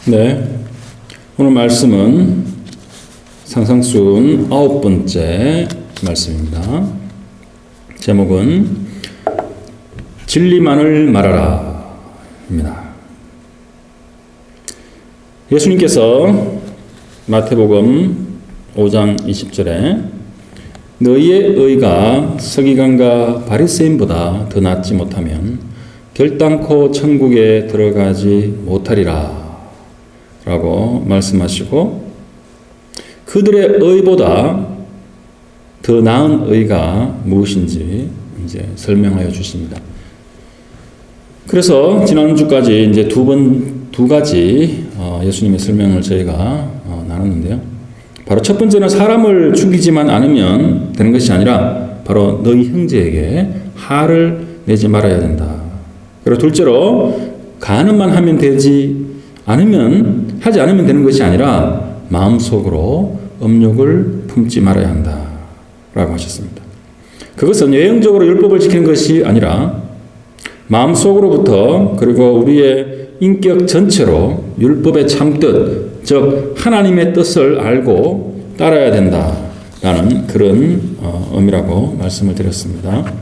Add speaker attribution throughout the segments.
Speaker 1: 네, 오늘 말씀은 상상순 9번째 말씀입니다. 제목은 진리만을 말하라 입니다. 예수님께서 마태복음 5장 20절에 너희의 의가 서기관과 바리새인보다 더 낫지 못하면 결단코 천국에 들어가지 못하리라 라고 말씀하시고, 그들의 의보다 더 나은 의가 무엇인지 이제 설명하여 주십니다. 그래서 지난주까지 이제 두 가지 예수님의 설명을 저희가 나눴는데요. 바로 첫 번째는 사람을 죽이지만 않으면 되는 것이 아니라 바로 너희 형제에게 화를 내지 말아야 된다. 그리고 둘째로 간음만 하면 하지 않으면 되는 것이 아니라 마음속으로 음욕을 품지 말아야 한다 라고 하셨습니다. 그것은 외형적으로 율법을 지키는 것이 아니라 마음속으로부터 그리고 우리의 인격 전체로 율법의 참뜻, 즉 하나님의 뜻을 알고 따라야 된다라는 그런 의미라고 말씀을 드렸습니다.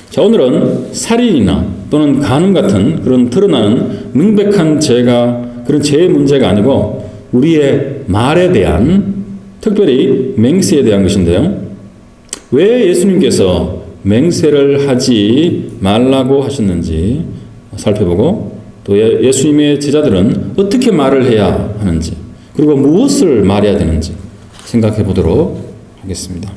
Speaker 1: 자, 오늘은 살인이나 또는 간음 같은 그런 드러나는 명백한 그런 죄의 문제가 아니고 우리의 말에 대한, 특별히 맹세에 대한 것인데요. 왜 예수님께서 맹세를 하지 말라고 하셨는지 살펴보고, 또 예수님의 제자들은 어떻게 말을 해야 하는지, 그리고 무엇을 말해야 되는지 생각해 보도록 하겠습니다.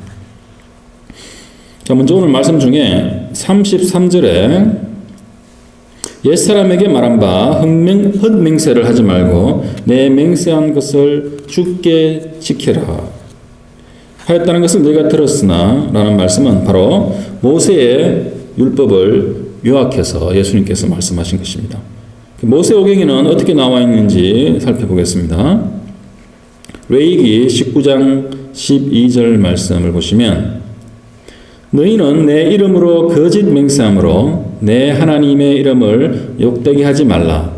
Speaker 1: 자, 먼저 오늘 말씀 중에 33절에 옛사람에게 말한 바 헛맹세를 하지 말고 내 맹세한 것을 주께 지켜라 하였다는 것을 너희가 들었으나 라는 말씀은 바로 모세의 율법을 요약해서 예수님께서 말씀하신 것입니다. 모세오경에는 어떻게 나와 있는지 살펴보겠습니다. 레위기 19장 12절 말씀을 보시면 너희는 내 이름으로 거짓 맹세함으로 내 하나님의 이름을 욕되게 하지 말라.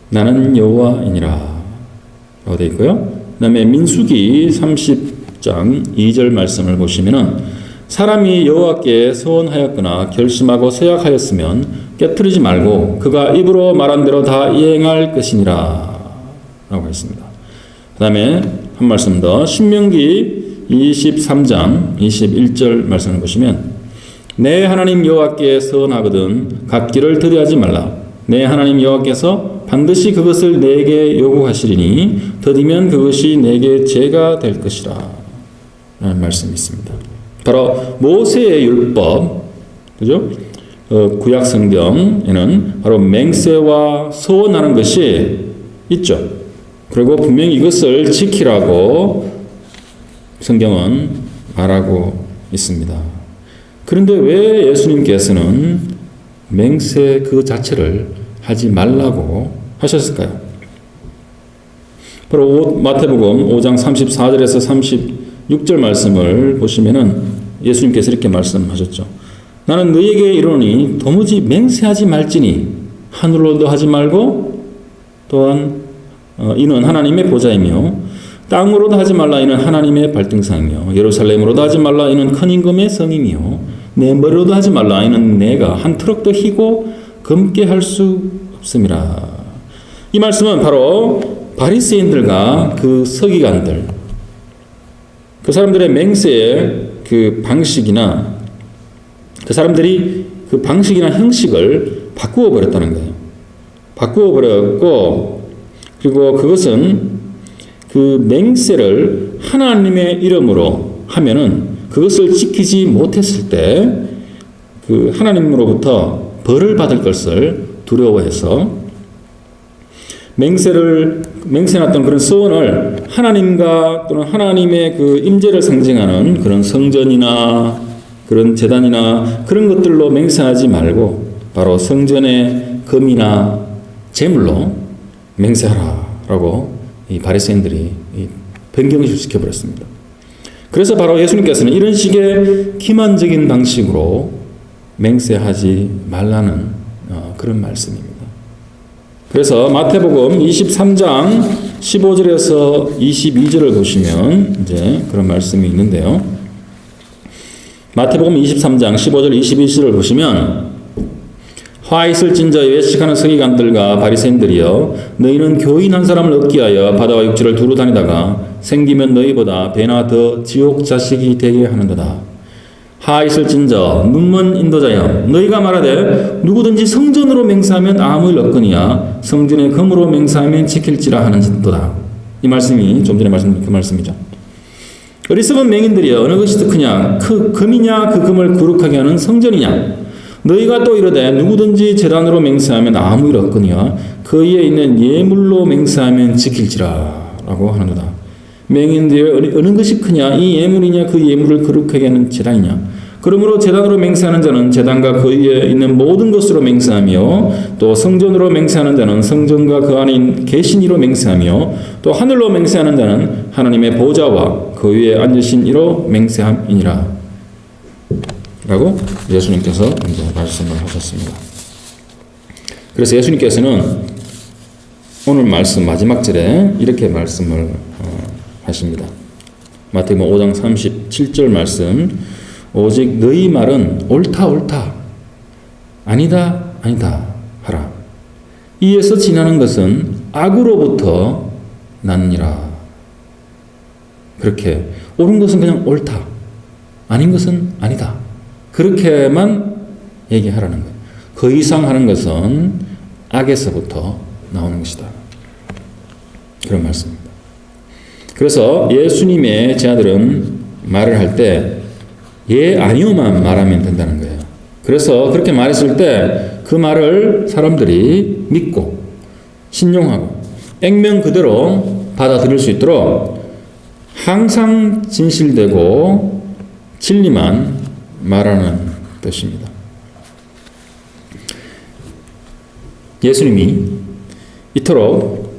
Speaker 1: 나는 여호와이니라 라고 되어 있고요. 그 다음에 민수기 30장 2절 말씀을 보시면 사람이 여호와께 서원하였거나 결심하고 서약하였으면 깨트리지 말고 그가 입으로 말한 대로 다 이행할 것이니라 라고 했습니다. 그 다음에 한 말씀 더, 신명기 23장 21절 말씀을 보시면 내 하나님 여호와께 서원하거든 갚기를 더디하지 말라. 내 하나님 여호와께서 반드시 그것을 내게 요구하시리니 더디면 그것이 내게 죄가 될 것이라 라는 말씀이 있습니다. 바로 모세의 율법, 그죠? 구약 성경에는 바로 맹세와 서원하는 것이 있죠. 그리고 분명히 이것을 지키라고 성경은 말하고 있습니다. 그런데 왜 예수님께서는 맹세 그 자체를 하지 말라고 하셨을까요? 바로 마태복음 5장 34절에서 36절 말씀을 보시면은 예수님께서 이렇게 말씀하셨죠. 나는 너희에게 이르노니 도무지 맹세하지 말지니 하늘로도 하지 말고 또한 이는 하나님의 보좌이며 땅으로도 하지 말라 이는 하나님의 발등상이며 예루살렘으로도 하지 말라 이는 큰 임금의 성이며 내 머리로도 하지 말라 이는 내가 한 트럭도 희고 검게 할 수 없음이라. 이 말씀은 바로 바리새인들과 그 서기관들, 그 사람들의 맹세의 그 방식이나 그 사람들이 그 방식이나 형식을 바꾸어 버렸다는 거예요. 바꾸어 버렸고, 그리고 그것은 그 맹세를 하나님의 이름으로 하면은 그것을 지키지 못했을 때 그 하나님으로부터 벌을 받을 것을 두려워해서 맹세났던 그런 소원을 하나님과 또는 하나님의 그 임재를 상징하는 그런 성전이나 그런 제단이나 그런 것들로 맹세하지 말고 바로 성전의 금이나 제물로 맹세하라라고 이 바리새인들이 변경을 시켜버렸습니다. 그래서 바로 예수님께서는 이런 식의 기만적인 방식으로 맹세하지 말라는 그런 말씀입니다. 그래서 마태복음 23장 15절에서 22절을 보시면 이제 그런 말씀이 있는데요. 마태복음 23장 15절 22절을 보시면 화 있을진저 외식하는 서기관들과 바리새인들이여 너희는 교인 한 사람을 얻기 위하여 바다와 육지를 두루 다니다가 생기면 너희보다 배나 더 지옥 자식이 되게 하는도다. 하 있을진저 눈먼 인도자여 너희가 말하되 누구든지 성전으로 맹세하면 아무 일 없거니와 성전에 금으로 맹세하면 지킬지라 하는도다. 이 말씀이 좀 전에 말씀드린 그 말씀이죠. 어리석은 맹인들이여 어느 것이 더 크냐 그 금이냐 그 금을 거룩하게 하는 성전이냐. 너희가 또 이르되 누구든지 제단으로 맹세하면 아무 일 없거니와 그 위에 있는 예물로 맹세하면 지킬지라 라고 하는도다. 맹인들이여 어느 것이 크냐 이 예물이냐 그 예물을 거룩하게 하는 제단이냐. 그러므로 제단으로 맹세하는 자는 제단과 그 위에 있는 모든 것으로 맹세하며 또 성전으로 맹세하는 자는 성전과 그 안에 계신 이로 맹세하며 또 하늘로 맹세하는 자는 하나님의 보좌와 그 위에 앉으신 이로 맹세함이니라 라고 예수님께서 이제 말씀을 하셨습니다. 그래서 예수님께서는 오늘 말씀 마지막 절에 이렇게 말씀을 하십니다. 마태복음 5장 37절 말씀 오직 너희 말은 옳다 옳다 아니다 아니다 하라. 이에서 지나는 것은 악으로부터 났니라. 그렇게 옳은 것은 그냥 옳다 아닌 것은 아니다 그렇게만 얘기하라는 거예요. 그 이상 하는 것은 악에서부터 나오는 것이다. 그런 말씀입니다. 그래서 예수님의 제자들은 말을 할 때 예, 아니오만 말하면 된다는 거예요. 그래서 그렇게 말했을 때 그 말을 사람들이 믿고 신용하고 액면 그대로 받아들일 수 있도록 항상 진실되고 진리만 말하는 뜻입니다. 예수님이 이토록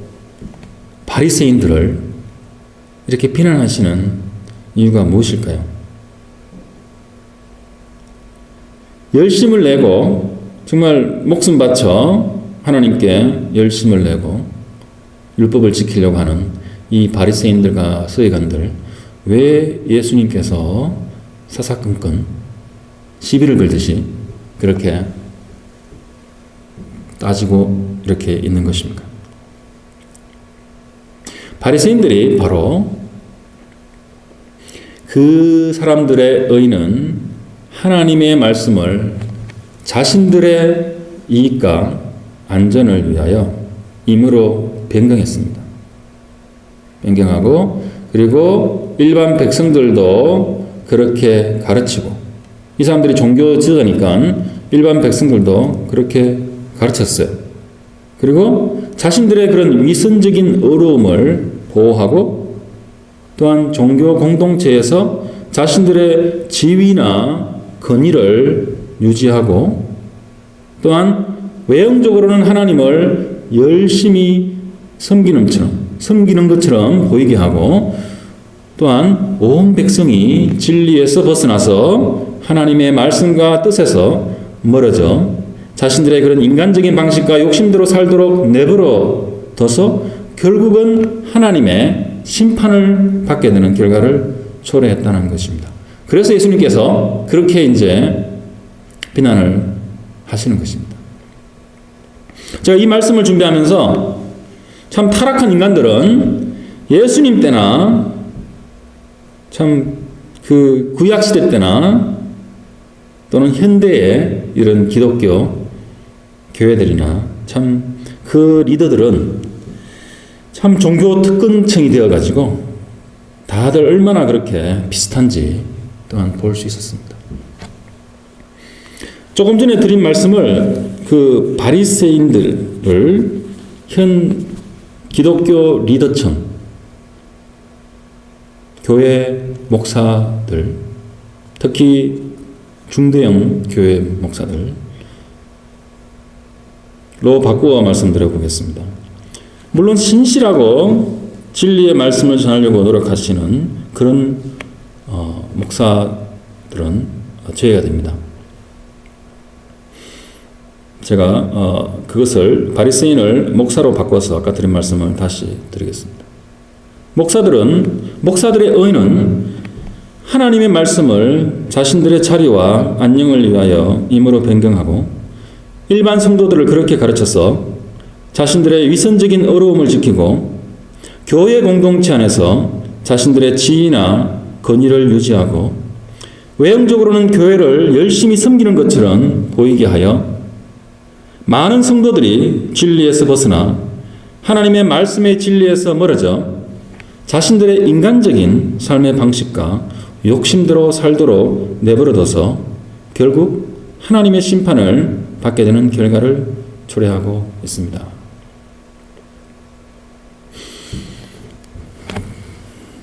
Speaker 1: 바리새인들을 이렇게 비난하시는 이유가 무엇일까요? 열심을 내고 정말 목숨 바쳐 하나님께 열심을 내고 율법을 지키려고 하는 이 바리새인들과 서기관들 왜 예수님께서 사사건건 시비를 걸듯이 그렇게 따지고 이렇게 있는 것입니까? 바리새인들이 바로 그 사람들의 의는 하나님의 말씀을 자신들의 이익과 안전을 위하여 임으로 변경했습니다. 변경하고 그리고 일반 백성들도 그렇게 가르치고 이 사람들이 종교 지도자니까 일반 백성들도 그렇게 가르쳤어요. 그리고 자신들의 그런 위선적인 어려움을 보호하고 또한 종교 공동체에서 자신들의 지위나 권위를 유지하고 또한 외형적으로는 하나님을 열심히 섬기는 것처럼 보이게 하고 또한 온 백성이 진리에서 벗어나서 하나님의 말씀과 뜻에서 멀어져 자신들의 그런 인간적인 방식과 욕심대로 살도록 내버려 둬서 결국은 하나님의 심판을 받게 되는 결과를 초래했다는 것입니다. 그래서 예수님께서 그렇게 이제 비난을 하시는 것입니다. 제가 이 말씀을 준비하면서 참 타락한 인간들은 예수님 때나 참 그 구약시대 때나 또는 현대의 이런 기독교 교회들이나 참 그 리더들은 참 종교 특권층이 되어가지고 다들 얼마나 그렇게 비슷한지 또한 볼 수 있었습니다. 조금 전에 드린 말씀을 그 바리새인들을 현 기독교 리더층, 교회 목사들, 특히 중대형 교회 목사들로 바꾸어 말씀드려 보겠습니다. 물론 신실하고 진리의 말씀을 전하려고 노력하시는 그런 목사들은 제외가 됩니다. 제가 그것을 바리새인을 목사로 바꿔서 아까 드린 말씀을 다시 드리겠습니다. 목사들의 의는 하나님의 말씀을 자신들의 자리와 안녕을 위하여 임으로 변경하고 일반 성도들을 그렇게 가르쳐서 자신들의 위선적인 어려움을 지키고 교회 공동체 안에서 자신들의 지위나 권위를 유지하고 외형적으로는 교회를 열심히 섬기는 것처럼 보이게 하여 많은 성도들이 진리에서 벗어나 하나님의 말씀의 진리에서 멀어져 자신들의 인간적인 삶의 방식과 욕심대로 살도록 내버려둬서 결국 하나님의 심판을 받게 되는 결과를 초래하고 있습니다.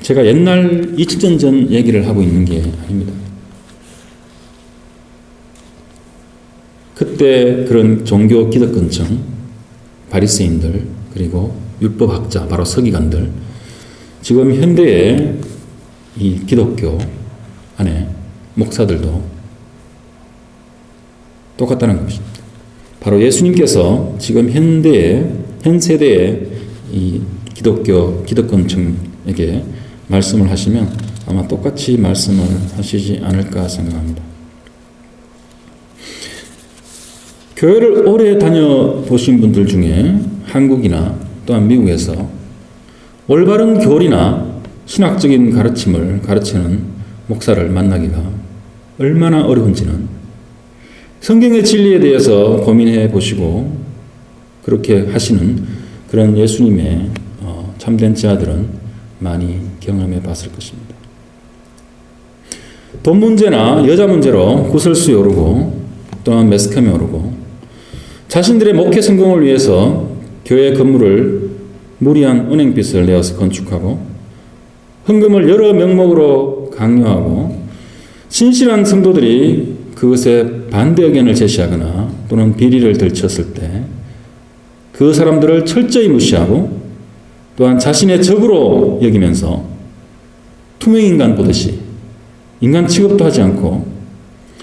Speaker 1: 제가 옛날 2000년 전 얘기를 하고 있는 게 아닙니다. 그때 그런 종교 기득권층, 바리새인들, 그리고 율법학자, 바로 서기관들, 지금 현대의 이 기독교 안에 목사들도 똑같다는 것입니다. 바로 예수님께서 지금 현 세대의 이 기독교 기득권층에게 말씀을 하시면 아마 똑같이 말씀을 하시지 않을까 생각합니다. 교회를 오래 다녀보신 분들 중에 한국이나 또한 미국에서 올바른 교리나 신학적인 가르침을 가르치는 목사를 만나기가 얼마나 어려운지는 성경의 진리에 대해서 고민해 보시고 그렇게 하시는 그런 예수님의 참된 자들은 많이 경험해 봤을 것입니다. 돈 문제나 여자 문제로 구설수에 오르고 또한 매스컴에 오르고 자신들의 목회 성공을 위해서 교회 건물을 무리한 은행빚을 내어서 건축하고 헌금을 여러 명목으로 강요하고 신실한 성도들이 그것에 반대 의견을 제시하거나 또는 비리를 들쳤을 때 그 사람들을 철저히 무시하고 또한 자신의 적으로 여기면서 투명인간 보듯이 인간 취급도 하지 않고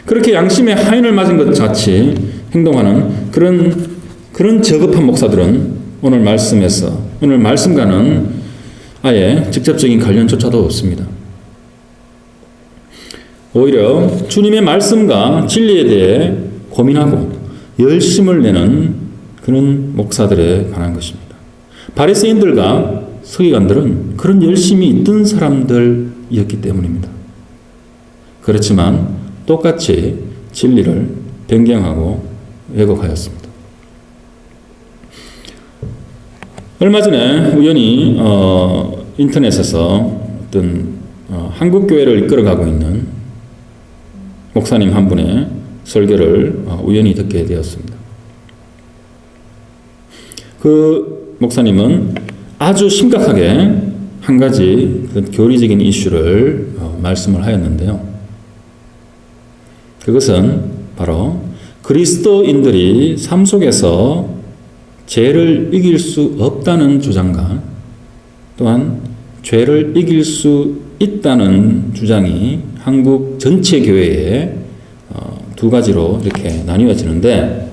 Speaker 1: 그렇게 양심의 하인을 맞은 것 같이 행동하는 그런 저급한 목사들은 오늘 말씀과는 아예 직접적인 관련조차도 없습니다. 오히려 주님의 말씀과 진리에 대해 고민하고 열심을 내는 그런 목사들에 관한 것입니다. 바리새인들과 서기관들은 그런 열심이 있던 사람들이었기 때문입니다. 그렇지만 똑같이 진리를 변경하고 왜곡하였습니다. 얼마 전에 우연히 인터넷에서 어떤 한국 교회를 이끌어가고 있는 목사님 한 분의 설교를 우연히 듣게 되었습니다. 그 목사님은 아주 심각하게 한 가지 교리적인 이슈를 말씀을 하였는데요. 그것은 바로 그리스도인들이 삶 속에서 죄를 이길 수 없다는 주장과 또한 죄를 이길 수 있다는 주장이 한국 전체 교회에 두 가지로 이렇게 나뉘어지는데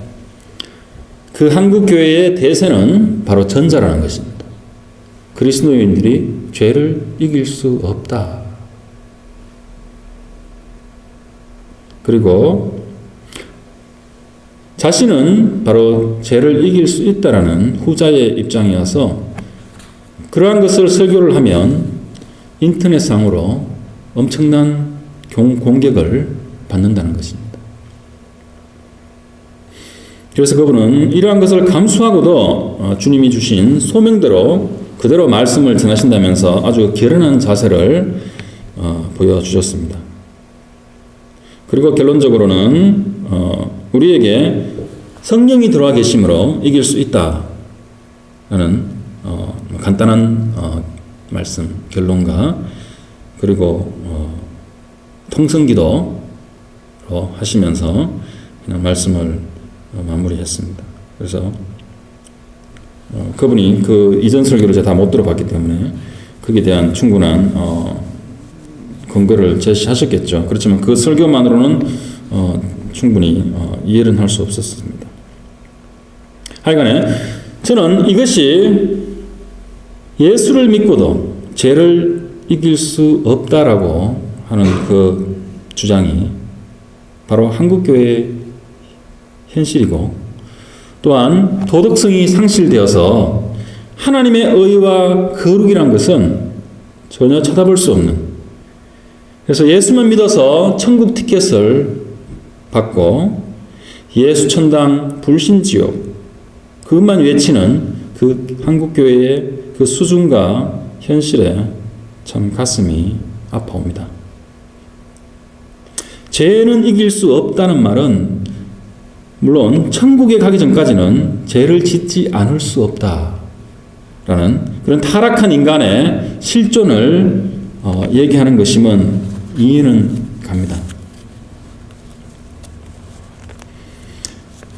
Speaker 1: 그 한국 교회의 대세는 바로 전자라는 것입니다. 그리스도인들이 죄를 이길 수 없다. 그리고 자신은 바로 죄를 이길 수 있다라는 후자의 입장이어서 그러한 것을 설교를 하면 인터넷상으로 엄청난 공격을 받는다는 것입니다. 그래서 그분은 이러한 것을 감수하고도 주님이 주신 소명대로 그대로 말씀을 전하신다면서 아주 결연한 자세를 보여주셨습니다. 그리고 결론적으로는 우리에게 성령이 들어와 계심으로 이길 수 있다라는 간단한 말씀, 결론과 그리고 통성기도로 하시면서 그냥 말씀을 마무리했습니다. 그래서 그분이 그 이전 설교를 제가 다 못 들어봤기 때문에 거기에 대한 충분한 근거를 제시하셨겠죠. 그렇지만 그 설교만으로는 충분히 이해는 할 수 없었습니다. 하여간에 저는 이것이 예수를 믿고도 죄를 이길 수 없다라고 하는 그 주장이 바로 한국교회의 현실이고, 또한 도덕성이 상실되어서 하나님의 의와 거룩이란 것은 전혀 쳐다볼 수 없는, 그래서 예수만 믿어서 천국 티켓을 받고 예수 천당 불신 지옥 그것만 외치는 그 한국교회의 그 수준과 현실에 참 가슴이 아파옵니다. 죄는 이길 수 없다는 말은 물론 천국에 가기 전까지는 죄를 짓지 않을 수 없다라는 그런 타락한 인간의 실존을 얘기하는 것이면 이해는 갑니다.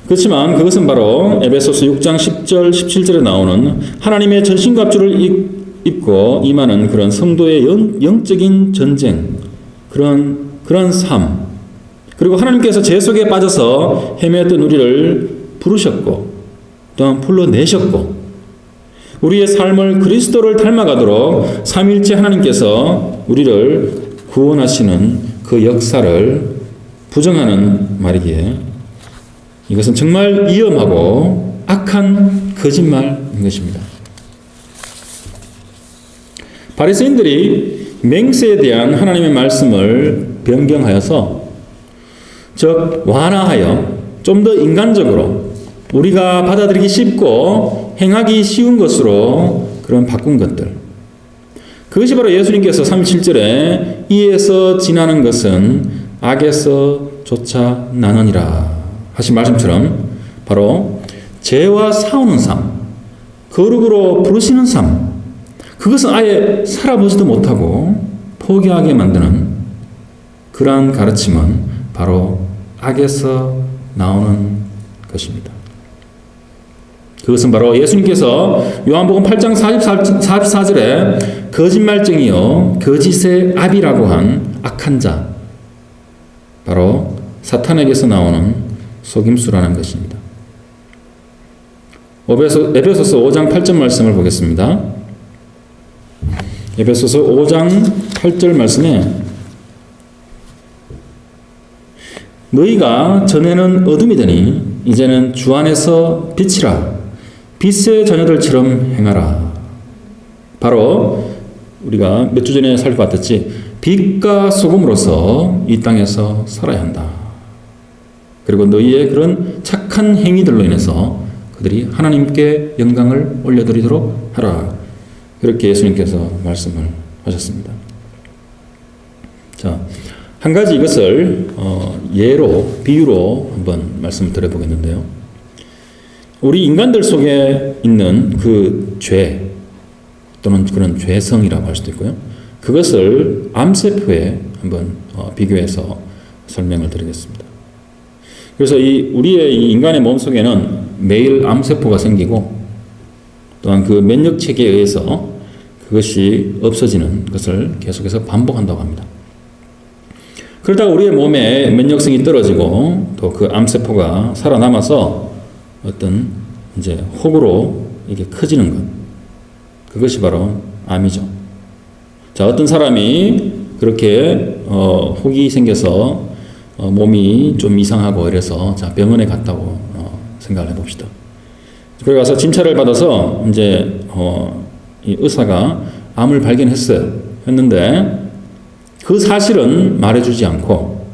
Speaker 1: 그렇지만 그것은 바로 에베소서 6장 10절 17절에 나오는 하나님의 전신갑주를 입고 임하는 그런 성도의 영적인 전쟁, 그런 삶, 그리고 하나님께서 죄 속에 빠져서 헤매었던 우리를 부르셨고 또한 불러내셨고 우리의 삶을 그리스도를 닮아가도록 삼위일체 하나님께서 우리를 구원하시는 그 역사를 부정하는 말이기에 이것은 정말 위험하고 악한 거짓말인 것입니다. 바리새인들이 맹세에 대한 하나님의 말씀을 변경하여서, 즉 완화하여 좀 더 인간적으로 우리가 받아들이기 쉽고 행하기 쉬운 것으로 그런 바꾼 것들, 그것이 바로 예수님께서 37절에 이에서 지나는 것은 악에서 조차 나느니라 하신 말씀처럼 바로 죄와 싸우는 삶, 거룩으로 부르시는 삶, 그것은 아예 살아보지도 못하고 포기하게 만드는 그러한 가르침은 바로 악에서 나오는 것입니다. 그것은 바로 예수님께서 요한복음 8장 44절에 거짓말쟁이요 거짓의 아비라고 한 악한 자, 바로 사탄에게서 나오는 속임수라는 것입니다. 에베소서 5장 8절 말씀을 보겠습니다. 에베소서 5장 8절 말씀에 너희가 전에는 어둠이더니 이제는 주 안에서 빛이라 빛의 자녀들처럼 행하라. 바로 우리가 몇 주 전에 살펴봤듯이 빛과 소금으로서 이 땅에서 살아야 한다. 그리고 너희의 그런 착한 행위들로 인해서 그들이 하나님께 영광을 올려드리도록 하라. 그렇게 예수님께서 말씀을 하셨습니다. 자, 한 가지 이것을 예로, 비유로 한번 말씀을 드려보겠는데요. 우리 인간들 속에 있는 그 죄 또는 그런 죄성이라고 할 수도 있고요. 그것을 암세포에 한번 비교해서 설명을 드리겠습니다. 그래서 우리의 이 인간의 몸 속에는 매일 암세포가 생기고 또한 그 면역 체계에 의해서 그것이 없어지는 것을 계속해서 반복한다고 합니다. 그러다가 우리의 몸에 면역성이 떨어지고 또 그 암세포가 살아남아서 어떤 이제 혹으로 이게 커지는 것, 그것이 바로 암이죠. 자, 어떤 사람이 그렇게 혹이 생겨서 몸이 좀 이상하고 이래서 자 병원에 갔다고 생각을 해봅시다. 그래 가서 진찰을 받아서 이제 이 의사가 암을 발견했어요. 했는데 그 사실은 말해주지 않고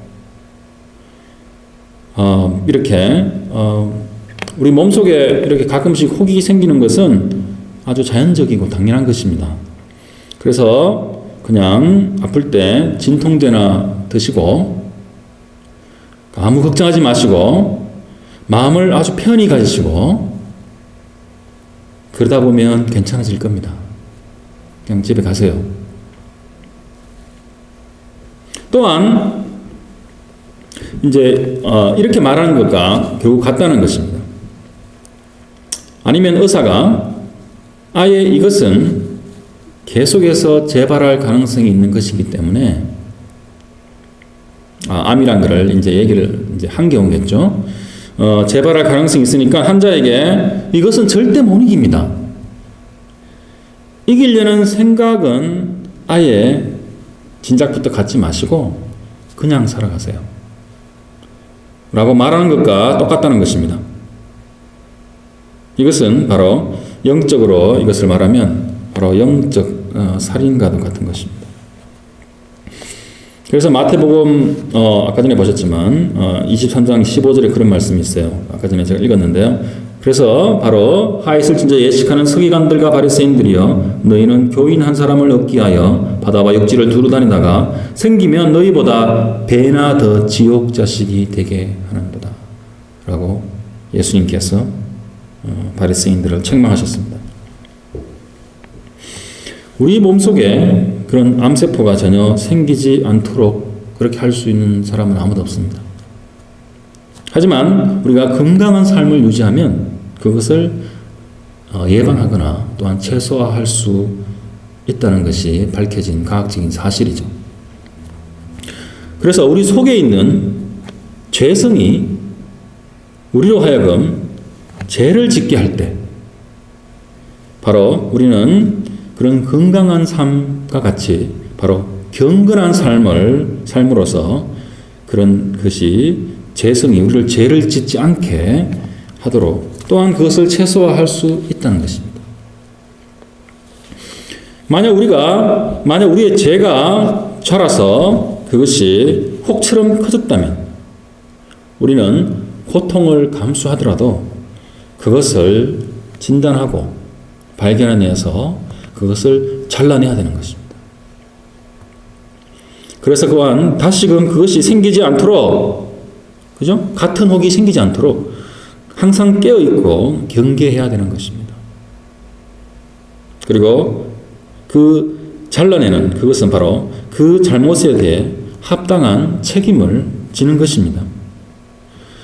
Speaker 1: 이렇게 우리 몸속에 이렇게 가끔씩 혹이 생기는 것은 아주 자연적이고 당연한 것입니다. 그래서 그냥 아플 때 진통제나 드시고 아무 걱정하지 마시고 마음을 아주 편히 가지시고 그러다 보면 괜찮아질 겁니다. 그냥 집에 가세요. 또한 이제 이렇게 말하는 것과 결국 같다는 것입니다. 아니면 의사가 아예 이것은 계속해서 재발할 가능성이 있는 것이기 때문에 암이란 것을 이제 얘기를 이제 한 경우겠죠. 재발할 가능성이 있으니까 환자에게 이것은 절대 못 이깁니다. 이기려는 생각은 아예 진작부터 갖지 마시고 그냥 살아가세요. 라고 말하는 것과 똑같다는 것입니다. 이것은 바로 영적으로 이것을 말하면 바로 영적 살인과도 같은 것입니다. 그래서 마태복음 아까 전에 보셨지만 23장 15절에 그런 말씀이 있어요. 아까 전에 제가 읽었는데요. 그래서 바로 하 있을 진저 예식하는 서기관들과 바리새인들이여 너희는 교인 한 사람을 얻기 위하여 바다와 육지를 두루 다니다가 생기면 너희보다 배나 더 지옥 자식이 되게 하는도다 라고 예수님께서 바리새인들을 책망하셨습니다. 우리 몸속에 그런 암세포가 전혀 생기지 않도록 그렇게 할 수 있는 사람은 아무도 없습니다. 하지만 우리가 건강한 삶을 유지하면 그것을 예방하거나 또한 최소화할 수 있다는 것이 밝혀진 과학적인 사실이죠. 그래서 우리 속에 있는 죄성이 우리로 하여금 죄를 짓게 할 때 바로 우리는 그런 건강한 삶과 같이 바로 경건한 삶으로서 그런 것이 죄성이 우리를 죄를 짓지 않게 하도록 또한 그것을 최소화할 수 있다는 것입니다. 만약 우리의 죄가 자라서 그것이 혹처럼 커졌다면 우리는 고통을 감수하더라도 그것을 진단하고 발견해내서 그것을 잘라내야 되는 것입니다. 그래서 또한 다시금 그것이 생기지 않도록, 그죠? 같은 혹이 생기지 않도록 항상 깨어있고 경계해야 되는 것입니다. 그리고 그 잘라내는 그것은 바로 그 잘못에 대해 합당한 책임을 지는 것입니다.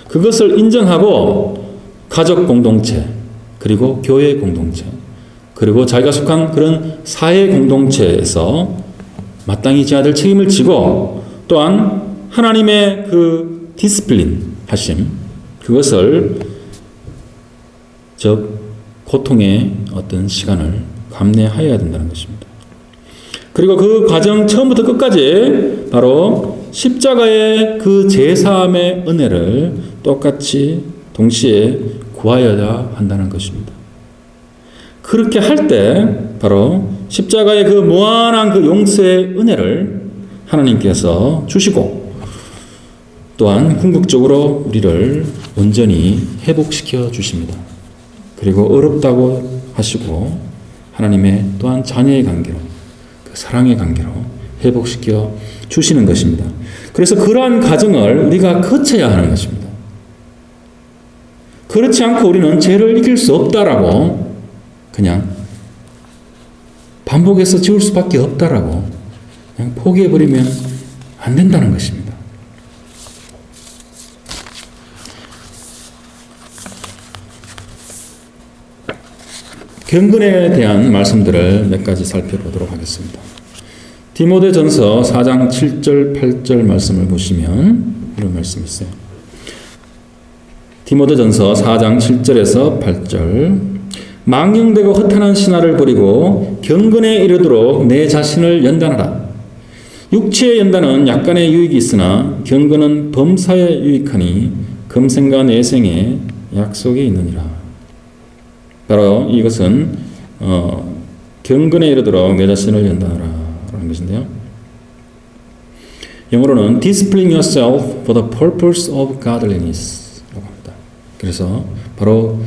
Speaker 1: 그것을 인정하고 가족 공동체, 그리고 교회 공동체, 그리고 자기가 속한 그런 사회 공동체에서 마땅히 져야 될 책임을 지고 또한 하나님의 그 디스플린 하심, 그것을 즉 고통의 어떤 시간을 감내하여야 된다는 것입니다. 그리고 그 과정 처음부터 끝까지 바로 십자가의 그 제사함의 은혜를 똑같이 동시에 구하여야 한다는 것입니다. 그렇게 할 때 바로 십자가의 그 무한한 그 용서의 은혜를 하나님께서 주시고 또한 궁극적으로 우리를 온전히 회복시켜 주십니다. 그리고 어렵다고 하시고 하나님의 또한 자녀의 관계로 그 사랑의 관계로 회복시켜 주시는 것입니다. 그래서 그러한 과정을 우리가 거쳐야 하는 것입니다. 그렇지 않고 우리는 죄를 이길 수 없다라고 그냥 반복해서 지울 수밖에 없다라고 그냥 포기해버리면 안 된다는 것입니다. 경건에 대한 말씀들을 몇 가지 살펴보도록 하겠습니다. 디모데전서 4장 7절 8절 말씀을 보시면 이런 말씀이 있어요. 디모데전서 4장 7절에서 8절 망령되고 허탄한 신화를 버리고 경건에 이르도록 내 자신을 연단하라. 육체의 연단은 약간의 유익이 있으나 경건은 범사에 유익하니 금생과 내생에 약속이 있느니라. 바로 이것은 경건에 이르도록 내 자신을 연단하라 라는 것인데요. 영어로는 discipline yourself for the purpose of godliness 라고 합니다. 그래서 바로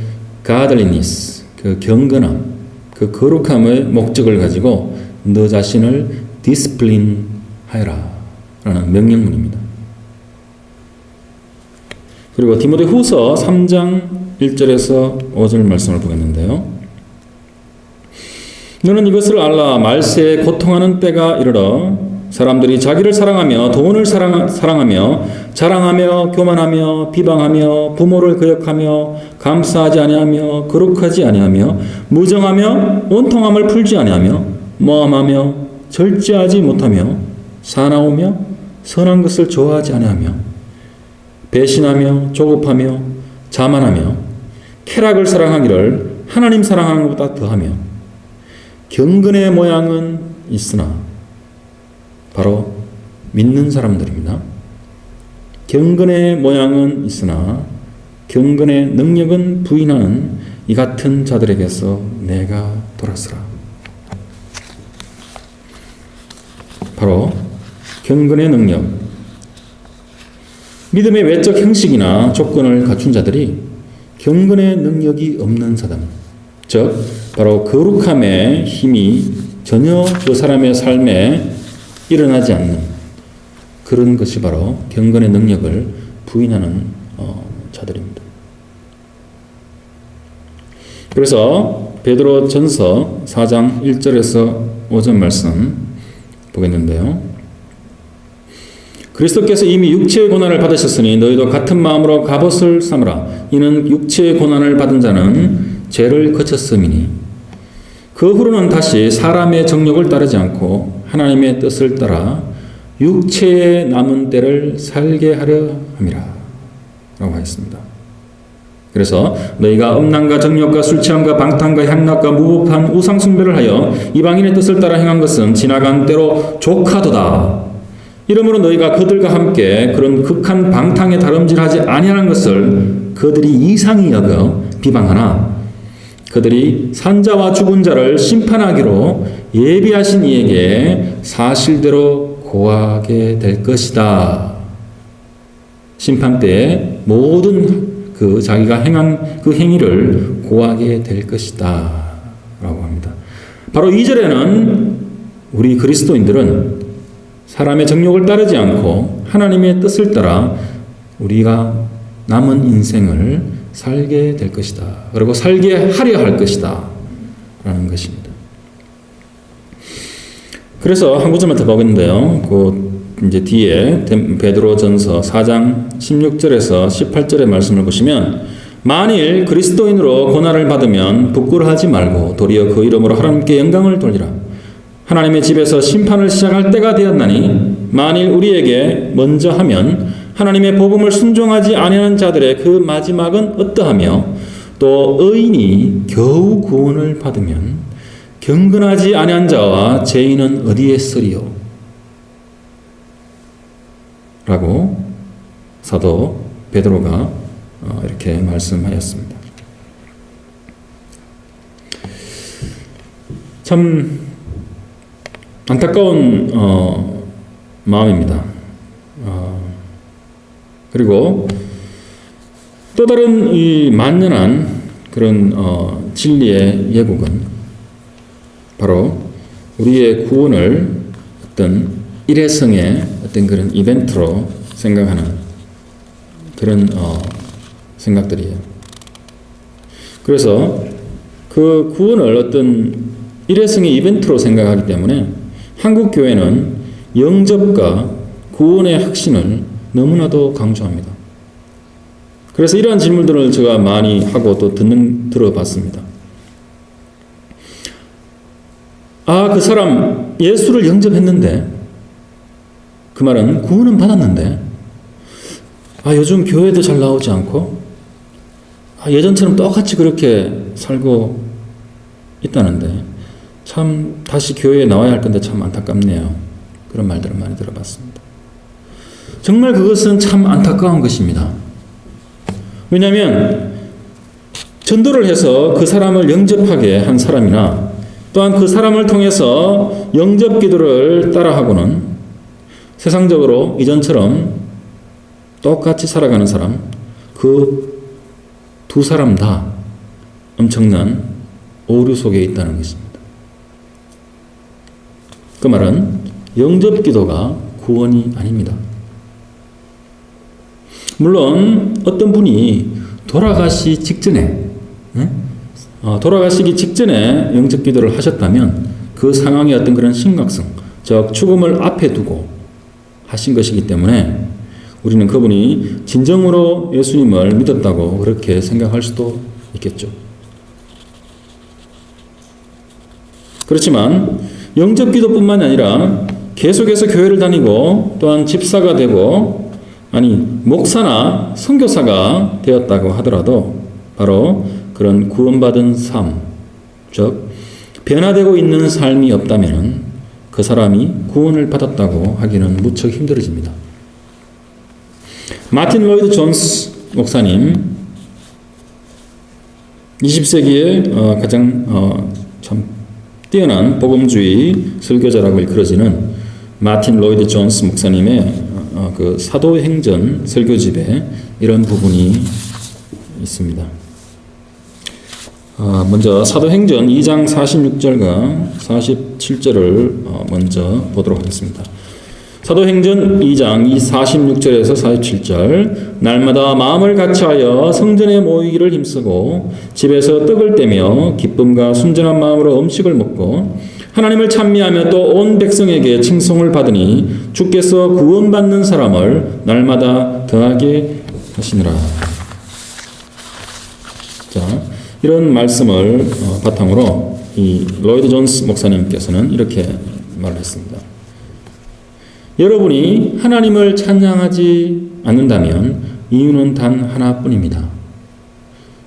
Speaker 1: godliness, 그 경건함, 그 거룩함의 목적을 가지고 너 자신을 discipline 하여라 라는 명령문입니다. 그리고 디모데 후서 3장 1절에서 5절 말씀을 보겠는데요. 너는 이것을 알라. 말세에 고통하는 때가 이르러 사람들이 자기를 사랑하며 돈을 사랑하며 자랑하며 교만하며 비방하며 부모를 거역하며 감사하지 아니하며 거룩하지 아니하며 무정하며 원통함을 풀지 아니하며 모함하며 절제하지 못하며 사나우며 선한 것을 좋아하지 아니하며 배신하며 조급하며 자만하며 쾌락을 사랑하기를 하나님 사랑하는 것보다 더하며 경건의 모양은 있으나 바로 믿는 사람들입니다. 경건의 모양은 있으나 경건의 능력은 부인하는 이 같은 자들에게서 내가 돌았으라. 바로 경건의 능력, 믿음의 외적 형식이나 조건을 갖춘 자들이 경건의 능력이 없는 사람, 즉 바로 거룩함의 힘이 전혀 그 사람의 삶에 일어나지 않는 그런 것이 바로 경건의 능력을 부인하는 자들입니다. 그래서 베드로 전서 4장 1절에서 5절 말씀 보겠는데요. 그리스도께서 이미 육체의 고난을 받으셨으니 너희도 같은 마음으로 갑옷을 삼으라. 이는 육체의 고난을 받은 자는 죄를 거쳤음이니 그 후로는 다시 사람의 정욕을 따르지 않고 하나님의 뜻을 따라 육체의 남은 때를 살게 하려 함이라 라고 하였습니다. 그래서 너희가 음란과 정욕과 술 취함과 방탕과 향락과 무법한 우상 숭배를 하여 이방인의 뜻을 따라 행한 것은 지나간 때로 족하도다. 이러므로 너희가 그들과 함께 그런 극한 방탕에 다름질하지 아니하는 것을 그들이 이상히 여겨 비방하나 그들이 산자와 죽은 자를 심판하기로 예비하신 이에게 사실대로 고하게 될 것이다. 심판 때에 모든 그 자기가 행한 그 행위를 고하게 될 것이다 라고 합니다. 바로 2절에는 우리 그리스도인들은 사람의 정욕을 따르지 않고 하나님의 뜻을 따라 우리가 남은 인생을 살게 될 것이다. 그리고 살게 하려 할 것이다 라는 것입니다. 그래서 한 구절만 더 보겠는데요. 그 이제 뒤에 베드로전서 4장 16절에서 18절의 말씀을 보시면 만일 그리스도인으로 고난을 받으면 부끄러워하지 말고 도리어 그 이름으로 하나님께 영광을 돌리라. 하나님의 집에서 심판을 시작할 때가 되었나니 만일 우리에게 먼저 하면 하나님의 복음을 순종하지 아니하는 자들의 그 마지막은 어떠하며 또 의인이 겨우 구원을 받으면 경건하지 아니한 자와 죄인은 어디에 쓰리요? 라고 사도 베드로가 이렇게 말씀하였습니다. 참 안타까운 마음입니다. 그리고 또 다른 이 만연한 그런 진리의 예국은 바로 우리의 구원을 어떤 일회성의 어떤 그런 이벤트로 생각하는 그런 생각들이에요. 그래서 그 구원을 어떤 일회성의 이벤트로 생각하기 때문에 한국 교회는 영접과 구원의 확신을 너무나도 강조합니다. 그래서 이러한 질문들을 제가 많이 하고 또 들어봤습니다. 그 사람 예수를 영접했는데 그 말은 구원은 받았는데 요즘 교회도 잘 나오지 않고 예전처럼 똑같이 그렇게 살고 있다는데 참 다시 교회에 나와야 할 건데 참 안타깝네요. 그런 말들을 많이 들어봤습니다. 정말 그것은 참 안타까운 것입니다. 왜냐하면 전도를 해서 그 사람을 영접하게 한 사람이나 또한 그 사람을 통해서 영접 기도를 따라하고는 세상적으로 이전처럼 똑같이 살아가는 사람, 그 두 사람 다 엄청난 오류 속에 있다는 것입니다. 그 말은 영접 기도가 구원이 아닙니다. 물론 어떤 분이 돌아가시기 직전에 영접 기도를 하셨다면 그 상황의 어떤 그런 심각성, 즉 죽음을 앞에 두고 하신 것이기 때문에 우리는 그분이 진정으로 예수님을 믿었다고 그렇게 생각할 수도 있겠죠. 그렇지만 영접 기도뿐만 아니라 계속해서 교회를 다니고 또한 집사가 되고 아니 목사나 선교사가 되었다고 하더라도 바로 그런 구원받은 삶, 즉 변화되고 있는 삶이 없다면 그 사람이 구원을 받았다고 하기는 무척 힘들어집니다. 마틴 로이드 존스 목사님, 20세기에 가장 참 뛰어난 복음주의 설교자라고 일컬어지는 마틴 로이드 존스 목사님의 그 사도행전 설교집에 이런 부분이 있습니다. 먼저 사도행전 2장 46절과 47절을 먼저 보도록 하겠습니다. 사도행전 2장 46절에서 47절 날마다 마음을 같이하여 성전에 모이기를 힘쓰고 집에서 떡을 떼며 기쁨과 순전한 마음으로 음식을 먹고 하나님을 찬미하며 또 온 백성에게 칭송을 받으니 주께서 구원받는 사람을 날마다 더하게 하시느라. 자, 이런 말씀을 바탕으로 이 로이드 존스 목사님께서는 이렇게 말했습니다. 여러분이 하나님을 찬양하지 않는다면 이유는 단 하나뿐입니다.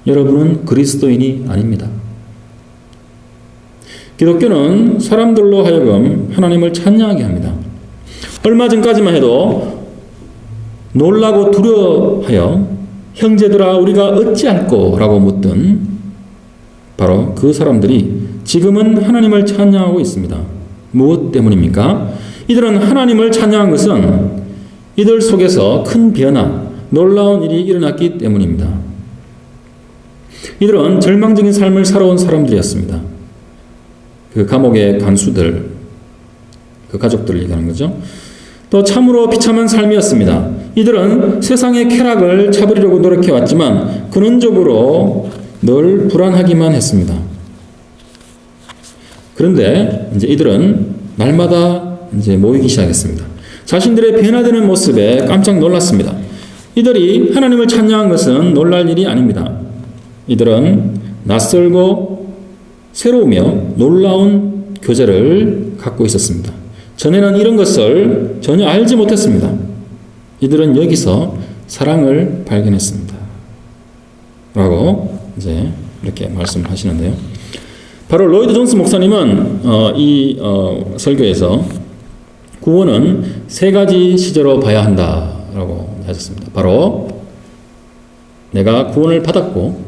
Speaker 1: 여러분은 그리스도인이 아닙니다. 기독교는 사람들로 하여금 하나님을 찬양하게 합니다. 얼마 전까지만 해도 놀라고 두려워하여 형제들아 우리가 어찌할꼬 라고 묻던 바로 그 사람들이 지금은 하나님을 찬양하고 있습니다. 무엇 때문입니까? 이들은 하나님을 찬양한 것은 이들 속에서 큰 변화, 놀라운 일이 일어났기 때문입니다. 이들은 절망적인 삶을 살아온 사람들이었습니다. 그 감옥의 간수들, 그 가족들을 얘기하는 거죠. 또 참으로 비참한 삶이었습니다. 이들은 세상의 쾌락을 잡으려고 노력해왔지만 근원적으로 늘 불안하기만 했습니다. 그런데 이제 이들은 날마다 이제 모이기 시작했습니다. 자신들의 변화되는 모습에 깜짝 놀랐습니다. 이들이 하나님을 찬양한 것은 놀랄 일이 아닙니다. 이들은 낯설고 새로우며 놀라운 교제를 갖고 있었습니다. 전에는 이런 것을 전혀 알지 못했습니다. 이들은 여기서 사랑을 발견했습니다. 라고 이제 이렇게 말씀하시는데요. 바로 로이드 존스 목사님은 이 설교에서 구원은 세 가지 시제로 봐야 한다라고 하셨습니다. 바로 내가 구원을 받았고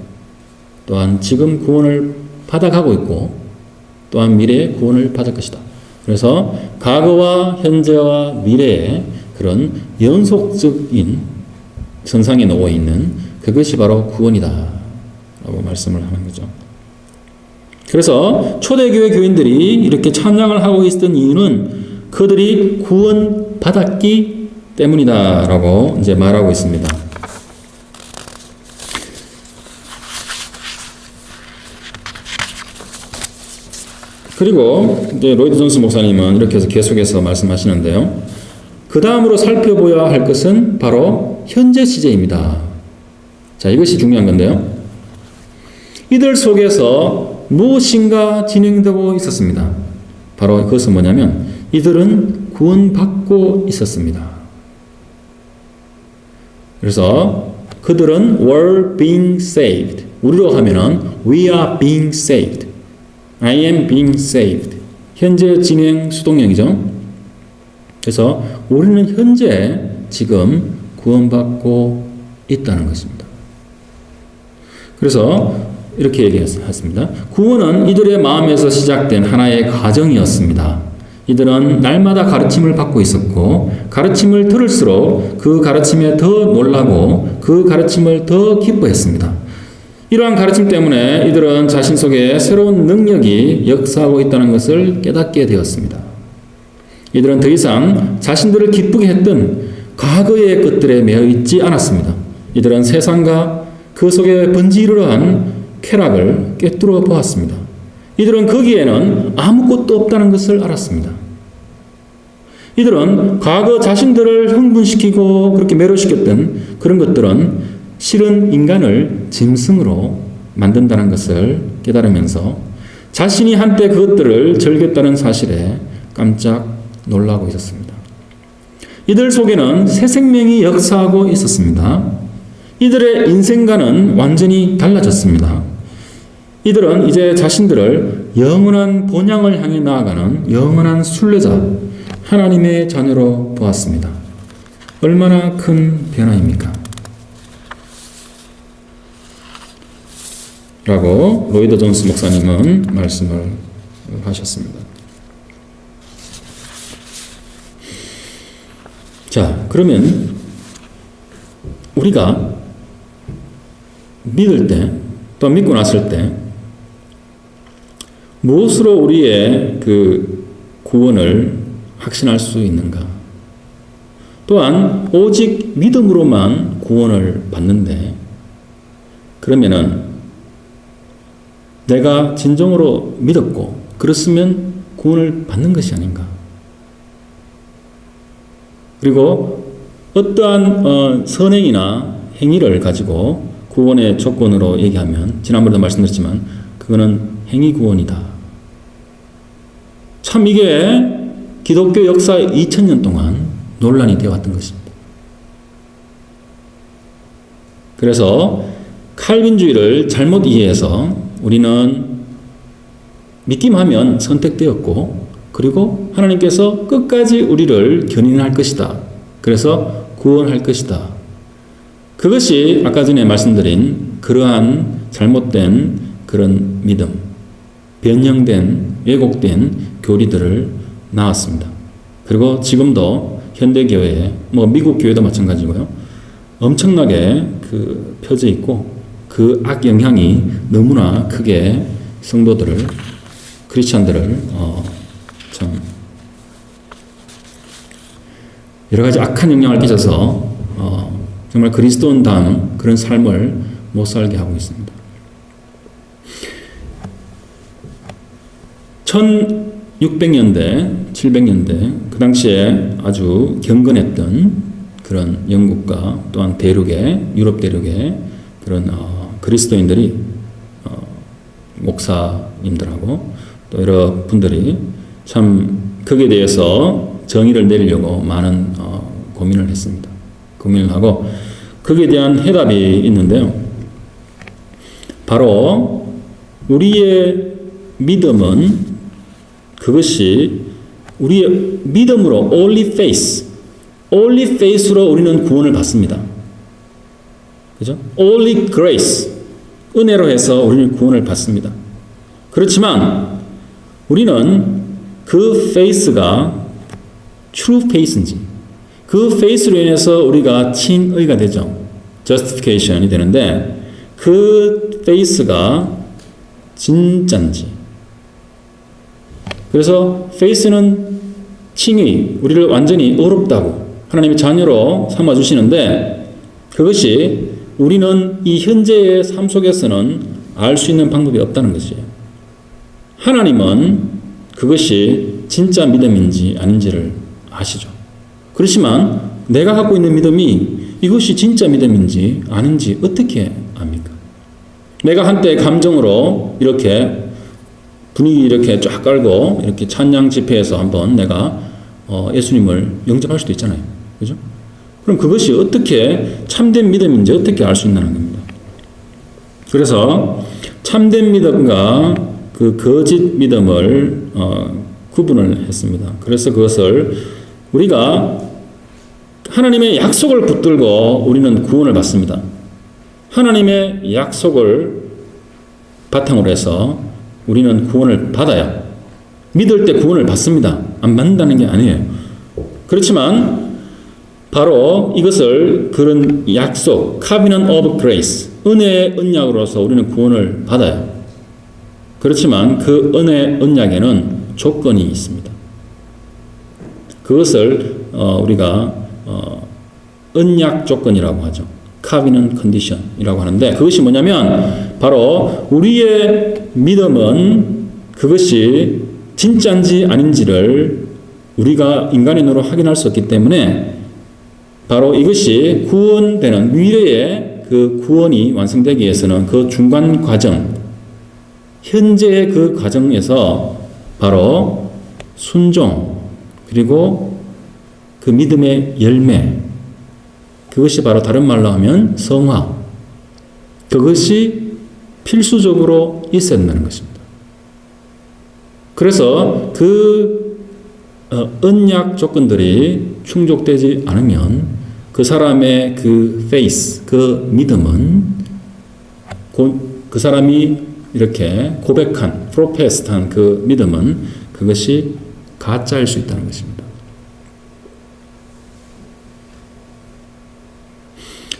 Speaker 1: 또한 지금 구원을 받아가고 있고 또한 미래에 구원을 받을 것이다. 그래서 과거와 현재와 미래의 그런 연속적인 선상에 놓여 있는 그것이 바로 구원이다 라고 말씀을 하는 거죠. 그래서 초대교회 교인들이 이렇게 찬양을 하고 있었던 이유는 그들이 구원받았기 때문이다 라고 이제 말하고 있습니다. 그리고 이제 로이드 존스 목사님은 이렇게 해서 계속해서 말씀하시는데요. 그 다음으로 살펴봐야 할 것은 바로 현재 시제입니다. 자, 이것이 중요한 건데요. 이들 속에서 무엇인가 진행되고 있었습니다. 바로 그것은 뭐냐면 이들은 구원받고 있었습니다. 그래서 그들은 were being saved. 우리로 하면은 we are being saved. I am being saved. 현재 진행 수동형이죠. 그래서 우리는 현재 지금 구원받고 있다는 것입니다. 그래서 이렇게 얘기했습니다. 구원은 이들의 마음에서 시작된 하나의 과정이었습니다. 이들은 날마다 가르침을 받고 있었고 가르침을 들을수록 그 가르침에 더 놀라고 그 가르침을 더 기뻐했습니다. 이러한 가르침 때문에 이들은 자신 속에 새로운 능력이 역사하고 있다는 것을 깨닫게 되었습니다. 이들은 더 이상 자신들을 기쁘게 했던 과거의 것들에 매여 있지 않았습니다. 이들은 세상과 그 속에 번지르르한 쾌락을 꿰뚫어 보았습니다. 이들은 거기에는 아무것도 없다는 것을 알았습니다. 이들은 과거 자신들을 흥분시키고 그렇게 매료시켰던 그런 것들은 실은 인간을 짐승으로 만든다는 것을 깨달으면서 자신이 한때 그것들을 즐겼다는 사실에 깜짝 놀라고 있었습니다. 이들 속에는 새 생명이 역사하고 있었습니다. 이들의 인생과는 완전히 달라졌습니다. 이들은 이제 자신들을 영원한 본향을 향해 나아가는 영원한 순례자, 하나님의 자녀로 보았습니다. 얼마나 큰 변화입니까? 라고 로이드 존스 목사님은 말씀을 하셨습니다. 자, 그러면 우리가 믿을 때, 또 믿고 났을 때 무엇으로 우리의 그 구원을 확신할 수 있는가? 또한 오직 믿음으로만 구원을 받는데, 그러면은 내가 진정으로 믿었고 그렇으면 구원을 받는 것이 아닌가? 그리고 어떠한 선행이나 행위를 가지고 구원의 조건으로 얘기하면, 지난번에도 말씀드렸지만 그거는 행위 구원이다. 참 이게 기독교 역사 2000년 동안 논란이 되어왔던 것입니다. 그래서 칼빈주의를 잘못 이해해서 우리는 믿기만 하면 선택되었고, 그리고 하나님께서 끝까지 우리를 견인할 것이다. 그래서 구원할 것이다. 그것이 아까 전에 말씀드린 그러한 잘못된 그런 믿음, 변형된, 왜곡된 교리들을 낳았습니다. 그리고 지금도 현대교회, 미국 교회도 마찬가지고요. 엄청나게 그 펴져 있고, 그 악영향이 너무나 크게 성도들을, 크리스찬들을 참 여러 가지 악한 영향을 끼쳐서 정말 그리스도인다운 그런 삶을 못 살게 하고 있습니다. 1600년대, 700년대 그 당시에 아주 경건했던 그런 영국과 또한 대륙의, 유럽 대륙의 그런 그리스도인들이 목사님들하고 또 여러 분들이 참 거기에 대해서 정의를 내리려고 많은 고민을 했습니다. 고민을 하고 거기에 대한 해답이 있는데요. 바로 우리의 믿음은, 그것이 우리의 믿음으로 only faith로 우리는 구원을 받습니다. 그죠? only grace, 은혜로 해서 우리는 구원을 받습니다. 그렇지만 우리는 그 faith가 true faith인지, 그 faith로 인해서 우리가 칭의가 되죠. justification이 되는데 그 faith가 진짜인지. 그래서 faith는 칭의, 우리를 완전히 의롭다고 하나님의 자녀로 삼아주시는데, 그것이 우리는 이 현재의 삶 속에서는 알 수 있는 방법이 없다는 것이에요. 하나님은 그것이 진짜 믿음인지 아닌지를 아시죠. 그렇지만 내가 갖고 있는 믿음이 이것이 진짜 믿음인지 아닌지 어떻게 압니까? 내가 한때 감정으로 이렇게 분위기 이렇게 쫙 깔고 이렇게 찬양 집회에서 한번 내가 예수님을 영접할 수도 있잖아요. 그죠? 그럼 그것이 어떻게 참된 믿음인지 어떻게 알 수 있냐는 겁니다. 그래서 참된 믿음과 그 거짓 믿음을 구분을 했습니다. 그래서 그것을 우리가 하나님의 약속을 붙들고 우리는 구원을 받습니다. 하나님의 약속을 바탕으로 해서 우리는 구원을 받아야, 믿을 때 구원을 받습니다. 안 받는다는 게 아니에요. 그렇지만 바로 이것을, 그런 약속, covenant of grace, 은혜의 언약으로서 우리는 구원을 받아요. 그렇지만 그 은혜의 언약에는 조건이 있습니다. 그것을 우리가 언약 조건이라고 하죠. covenant condition이라고 하는데, 그것이 뭐냐면 바로 우리의 믿음은 그것이 진짜인지 아닌지를 우리가 인간의 눈으로 확인할 수 없기 때문에, 바로 이것이 구원되는 미래의 그 구원이 완성되기 위해서는 그 중간 과정, 현재의 그 과정에서 바로 순종, 그리고 그 믿음의 열매, 그것이 바로 다른 말로 하면 성화, 그것이 필수적으로 있어야 된다는 것입니다. 그래서 그 언약 조건들이 충족되지 않으면 그 사람의 그 faith, 그 믿음은 그 사람이 이렇게 고백한, 프로페스트한 그 믿음은 그것이 가짜일 수 있다는 것입니다.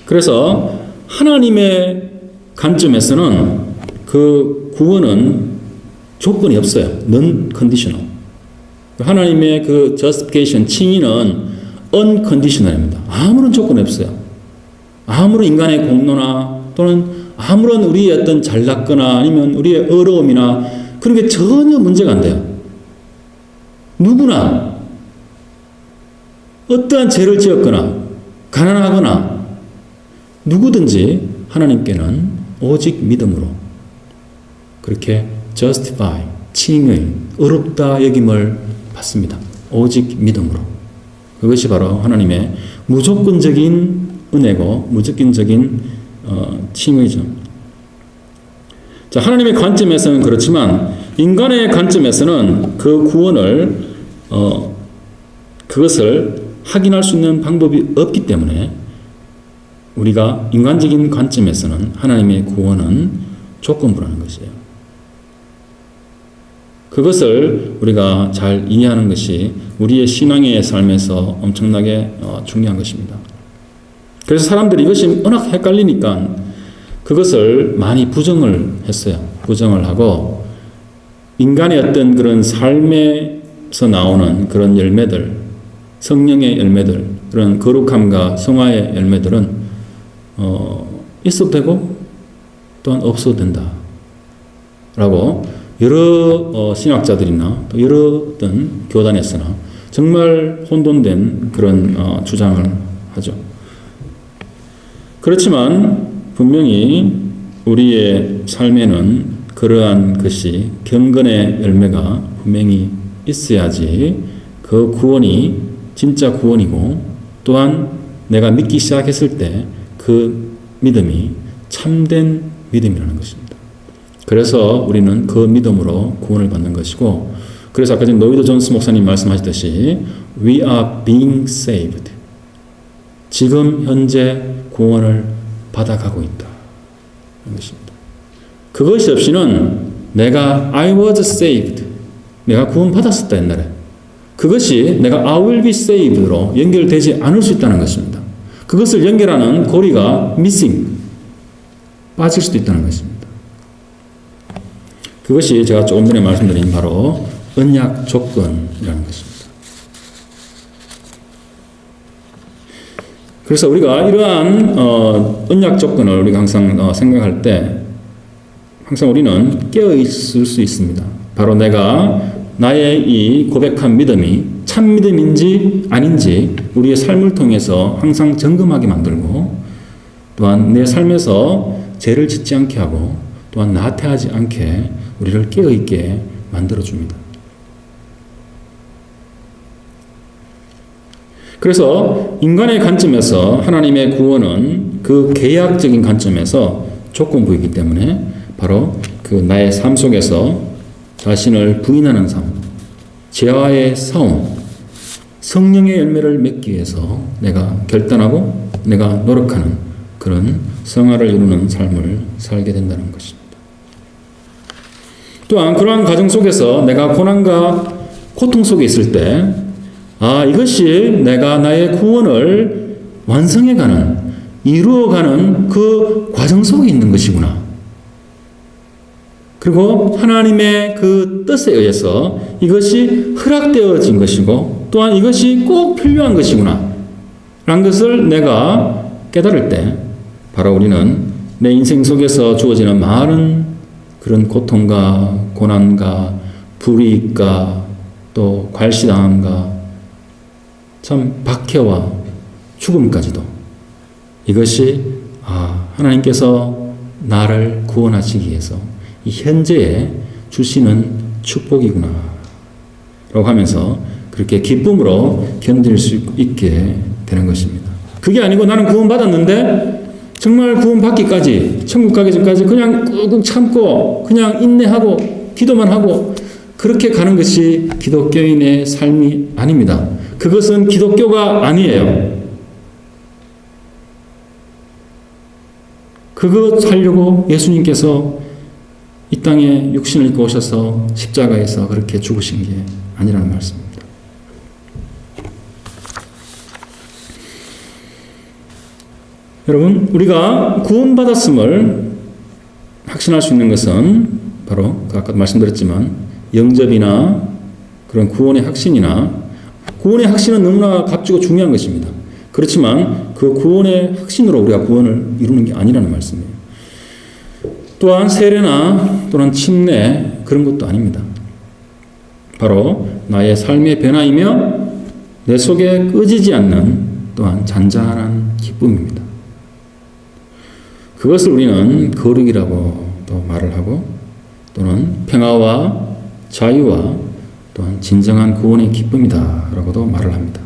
Speaker 1: 그래서 하나님의 관점에서는 그 구원은 조건이 없어요. non-conditional. 하나님의 그 justification, 칭의는 unconditional입니다. 아무런 조건이 없어요. 아무런 인간의 공로나 또는 아무런 우리의 어떤 잘났거나 아니면 우리의 어려움이나 그런 게 전혀 문제가 안 돼요. 누구나 어떠한 죄를 지었거나 가난하거나 누구든지 하나님께는 오직 믿음으로 그렇게 justify, 칭의, 의롭다 여김을 받습니다. 오직 믿음으로. 그것이 바로 하나님의 무조건적인 은혜고 무조건적인 칭의죠. 자, 하나님의 관점에서는 그렇지만 인간의 관점에서는 그 구원을 그것을 확인할 수 있는 방법이 없기 때문에 우리가 인간적인 관점에서는 하나님의 구원은 조건부라는 것이에요. 그것을 우리가 잘 이해하는 것이 우리의 신앙의 삶에서 엄청나게 중요한 것입니다. 그래서 사람들이 이것이 워낙 헷갈리니까 그것을 많이 부정을 했어요. 부정을 하고 인간의 어떤 그런 삶에서 나오는 그런 열매들, 성령의 열매들, 그런 거룩함과 성화의 열매들은 있어도 되고 또한 없어도 된다. 라고 여러 신학자들이나 또 여러 어떤 교단에서나 정말 혼돈된 그런 주장을 하죠. 그렇지만 분명히 우리의 삶에는 그러한 것이 경건의 열매가 분명히 있어야지 그 구원이 진짜 구원이고 또한 내가 믿기 시작했을 때 그 믿음이 참된 믿음이라는 것입니다. 그래서 우리는 그 믿음으로 구원을 받는 것이고 그래서 아까 전 노이드 존스 목사님 말씀하셨듯이 We are being saved. 지금 현재 구원을 받아가고 있다. 그런 것입니다. 그것이 없이는 내가 I was saved. 내가 구원 받았었다 옛날에. 그것이 내가 I will be saved로 연결되지 않을 수 있다는 것입니다. 그것을 연결하는 고리가 missing. 빠질 수도 있다는 것입니다. 그것이 제가 조금 전에 말씀드린 바로 언약 조건이라는 것입니다. 그래서 우리가 이러한 언약 조건을 우리가 항상 생각할 때 항상 우리는 깨어 있을 수 있습니다. 바로 내가 나의 이 고백한 믿음이 참 믿음인지 아닌지 우리의 삶을 통해서 항상 점검하게 만들고 또한 내 삶에서 죄를 짓지 않게 하고 또한 나태하지 않게 우리를 깨어있게 만들어줍니다. 그래서 인간의 관점에서 하나님의 구원은 그 계약적인 관점에서 조건부이기 때문에 바로 그 나의 삶 속에서 자신을 부인하는 삶, 죄와의 싸움, 성령의 열매를 맺기 위해서 내가 결단하고 내가 노력하는 그런 성화를 이루는 삶을 살게 된다는 것입니다. 또한 그러한 과정 속에서 내가 고난과 고통 속에 있을 때 이것이 내가 나의 구원을 완성해가는 이루어가는 그 과정 속에 있는 것이구나. 그리고 하나님의 그 뜻에 의해서 이것이 허락되어진 것이고 또한 이것이 꼭 필요한 것이구나 라는 것을 내가 깨달을 때 바로 우리는 내 인생 속에서 주어지는 많은 그런 고통과 고난과 불이익과 또 괄시당함과 참 박해와 죽음까지도 이것이 하나님께서 나를 구원하시기 위해서 이 현재에 주시는 축복이구나 라고 하면서 그렇게 기쁨으로 견딜 수 있게 되는 것입니다. 그게 아니고 나는 구원받았는데 정말 구원받기까지, 천국 가기 전까지 그냥 꾹꾹 참고 그냥 인내하고 기도만 하고 그렇게 가는 것이 기독교인의 삶이 아닙니다. 그것은 기독교가 아니에요. 그것 하려고 예수님께서 이 땅에 육신을 입고 오셔서 십자가에서 그렇게 죽으신 게 아니라는 말씀입니다. 여러분, 우리가 구원받았음을 확신할 수 있는 것은 바로 아까 말씀드렸지만 영접이나 그런 구원의 확신이나 구원의 확신은 너무나 값지고 중요한 것입니다. 그렇지만 그 구원의 확신으로 우리가 구원을 이루는 게 아니라는 말씀이에요. 또한 세례나 또는 침례 그런 것도 아닙니다. 바로 나의 삶의 변화이며 내 속에 꺼지지 않는 또한 잔잔한 기쁨입니다. 그것을 우리는 거룩이라고 또 말을 하고 또는 평화와 자유와 또한 진정한 구원의 기쁨이다라고도 말을 합니다.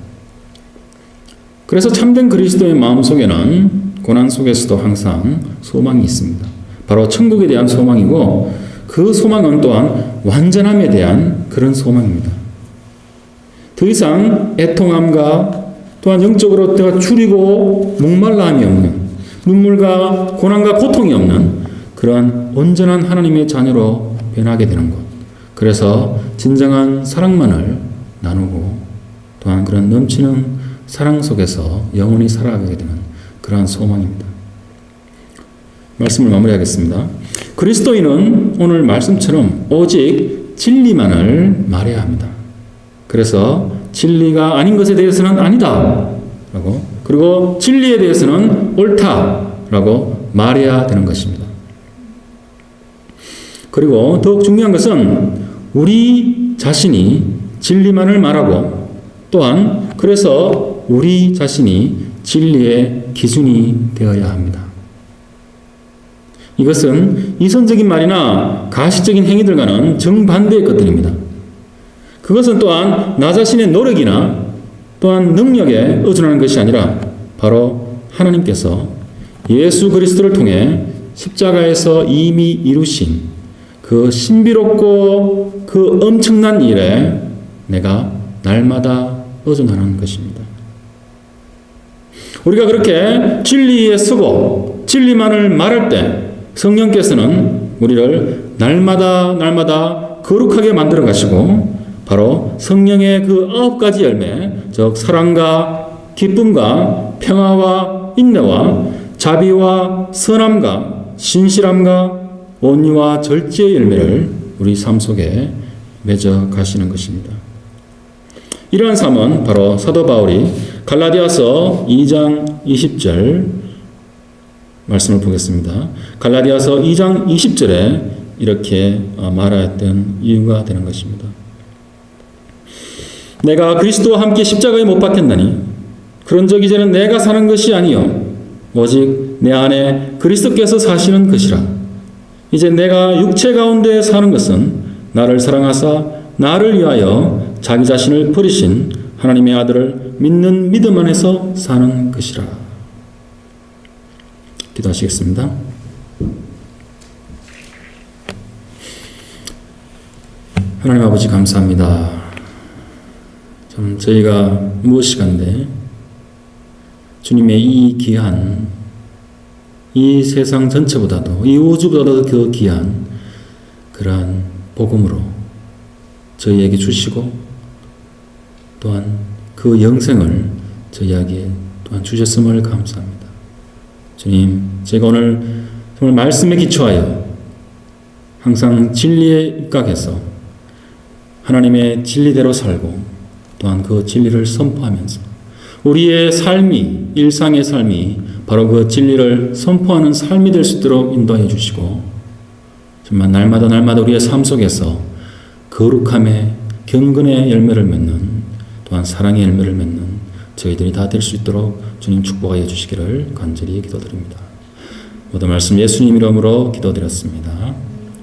Speaker 1: 그래서 참된 그리스도의 마음속에는 고난 속에서도 항상 소망이 있습니다. 바로 천국에 대한 소망이고 그 소망은 또한 완전함에 대한 그런 소망입니다. 더 이상 애통함과 또한 영적으로 내가 줄이고 목말라함이 없는 눈물과 고난과 고통이 없는 그런 온전한 하나님의 자녀로 변하게 되는 것. 그래서 진정한 사랑만을 나누고 또한 그런 넘치는 사랑 속에서 영원히 살아가게 되는 그러한 소망입니다. 말씀을 마무리하겠습니다. 그리스도인은 오늘 말씀처럼 오직 진리만을 말해야 합니다. 그래서 진리가 아닌 것에 대해서는 아니다 라고, 그리고 진리에 대해서는 옳다라고 말해야 되는 것입니다. 그리고 더욱 중요한 것은 우리 자신이 진리만을 말하고 또한 그래서 우리 자신이 진리의 기준이 되어야 합니다. 이것은 이선적인 말이나 가시적인 행위들과는 정반대의 것들입니다. 그것은 또한 나 자신의 노력이나 또한 능력에 의존하는 것이 아니라 바로 하나님께서 예수 그리스도를 통해 십자가에서 이미 이루신 그 신비롭고 그 엄청난 일에 내가 날마다 의존하는 것입니다. 우리가 그렇게 진리에 서고 진리만을 말할 때 성령께서는 우리를 날마다 거룩하게 만들어 가시고 바로 성령의 그 9가지 열매, 즉 사랑과 기쁨과 평화와 인내와 자비와 선함과 신실함과 온유와 절제의 열매를 우리 삶 속에 맺어 가시는 것입니다. 이러한 삶은 바로 사도 바울이 갈라디아서 2장 20절 말씀을 보겠습니다. 갈라디아서 2장 20절에 이렇게 말하였던 이유가 되는 것입니다. 내가 그리스도와 함께 십자가에 못 박혔나니 그런즉 이제는 내가 사는 것이 아니요 오직 내 안에 그리스도께서 사시는 것이라. 이제 내가 육체 가운데 사는 것은 나를 사랑하사 나를 위하여 자기 자신을 버리신 하나님의 아들을 믿는 믿음 안에서 사는 것이라. 기도하시겠습니다. 하나님 아버지 감사합니다. 참 저희가 무엇이간데 주님의 이 귀한 이 세상 전체보다도 이 우주보다도 더 귀한 그러한 복음으로 저희에게 주시고 또한 그 영생을 저희에게 또한 주셨음을 감사합니다. 주님, 제가 오늘 정말 말씀에 기초하여 항상 진리에 입각해서 하나님의 진리대로 살고 또한 그 진리를 선포하면서 우리의 삶이, 일상의 삶이 바로 그 진리를 선포하는 삶이 될 수 있도록 인도해 주시고 정말 날마다 우리의 삶 속에서 거룩함의 경건의 열매를 맺는 또한 사랑의 열매를 맺는 저희들이 다 될 수 있도록 주님 축복하여 주시기를 간절히 기도드립니다. 모든 말씀 예수님 이름으로 기도드렸습니다.